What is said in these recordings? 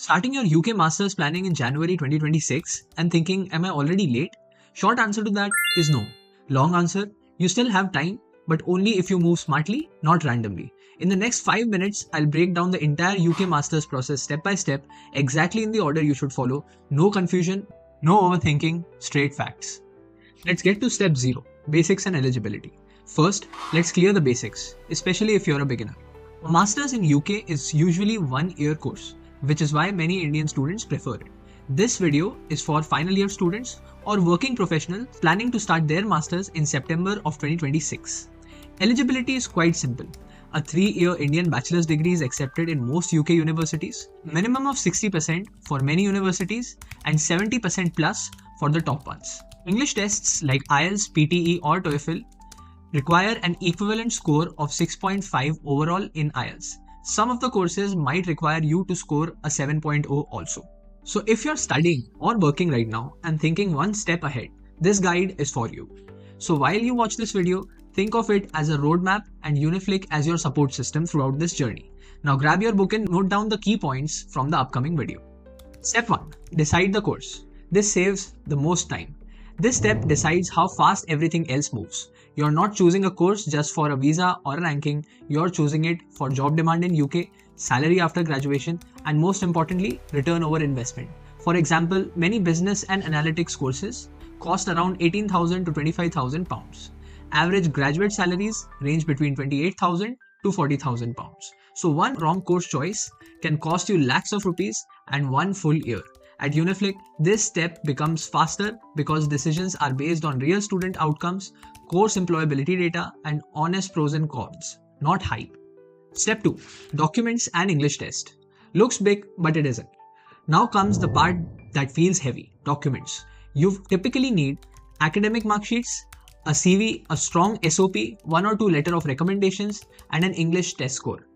Starting your UK Masters planning in January 2026 and thinking, am I already late? Short answer to that is no. Long answer, you still have time, but only if you move smartly, not randomly. In the next 5 minutes, I'll break down the entire UK Masters process step by step, exactly in the order you should follow. No confusion, no overthinking, straight facts. Let's get to step 0, basics and eligibility. First, let's clear the basics, especially if you're a beginner. A Masters in UK is usually 1 year course, which is why many Indian students prefer it. This video is for final year students or working professionals planning to start their Masters in September of 2026. Eligibility is quite simple. A 3-year Indian bachelor's degree is accepted in most UK universities, minimum of 60% for many universities and 70% plus for the top ones. English tests like IELTS, PTE or TOEFL require an equivalent score of 6.5 overall in IELTS. Some of the courses might require you to score a 7.0 also. So if you're studying or working right now and thinking one step ahead, this guide is for you. So while you watch this video, think of it as a roadmap and Uniflik as your support system throughout this journey. Now grab your book and note down the key points from the upcoming video. Step 1. Decide the course. This saves the most time. This step decides how fast everything else moves. You're not choosing a course just for a visa or a ranking, you're choosing it for job demand in UK, salary after graduation, and most importantly, return over investment. For example, many business and analytics courses cost around 18,000 to 25,000 pounds. Average graduate salaries range between 28,000 to 40,000 pounds. So one wrong course choice can cost you lakhs of rupees and one full year. At Uniflik, this step becomes faster because decisions are based on real student outcomes, course employability data, and honest pros and cons, not hype. Step 2. Documents and English test. Looks big, but it isn't. Now comes the part that feels heavy, documents. You typically need academic mark sheets, a CV, a strong SOP, 1 or 2 letter of recommendations, and an English test score.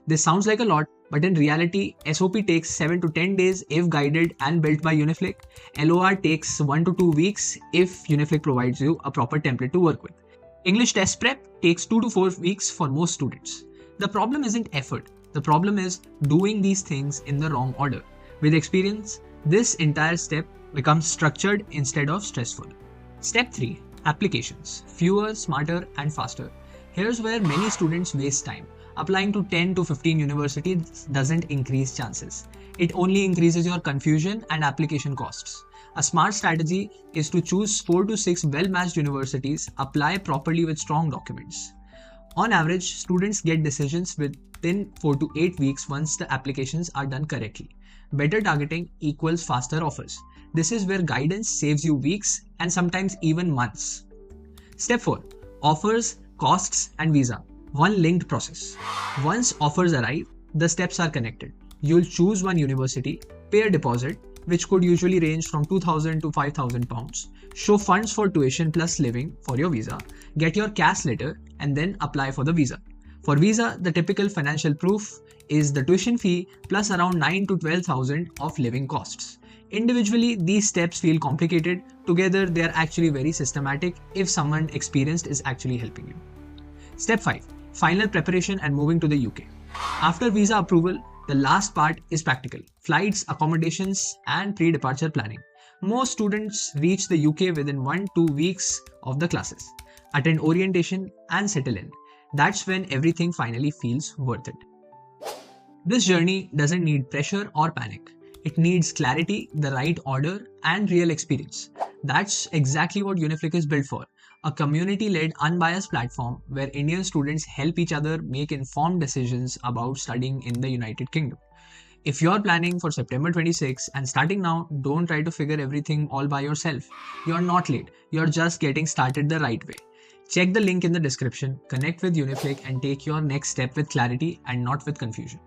This sounds like a lot, but in reality, SOP takes 7 to 10 days if guided and built by Uniflik. LOR takes 1 to 2 weeks if Uniflik provides you a proper template to work with. English test prep takes 2 to 4 weeks for most students. The problem isn't effort. The problem is doing these things in the wrong order. With experience, this entire step becomes structured instead of stressful. Step 3. Applications. Fewer, smarter, and faster. Here's where many students waste time. Applying to 10 to 15 universities doesn't increase chances. It only increases your confusion and application costs. A smart strategy is to choose 4 to 6 well-matched universities, apply properly with strong documents. On average, students get decisions within 4 to 8 weeks once the applications are done correctly. Better targeting equals faster offers. This is where guidance saves you weeks and sometimes even months. Step 4. Offers, costs, and visa. One linked process. Once offers arrive, the steps are connected. You'll choose one university, pay a deposit, which could usually range from 2,000 to 5,000 pounds, show funds for tuition plus living for your visa, get your CAS letter, and then apply for the visa. For visa, the typical financial proof is the tuition fee plus around 9 to 12,000 of living costs. Individually, these steps feel complicated. Together, they are actually very systematic if someone experienced is actually helping you. Step 5. Final preparation and moving to the UK. After visa approval, the last part is practical. Flights, accommodations, and pre-departure planning. Most students reach the UK within 1-2 weeks of the classes, attend orientation, and settle in. That's when everything finally feels worth it. This journey doesn't need pressure or panic. It needs clarity, the right order, and real experience. That's exactly what Uniflik is built for. A community-led, unbiased platform where Indian students help each other make informed decisions about studying in the United Kingdom. If you're planning for September 26 and starting now, don't try to figure everything all by yourself. You're not late. You're just getting started the right way. Check the link in the description, connect with Uniflik, and take your next step with clarity and not with confusion.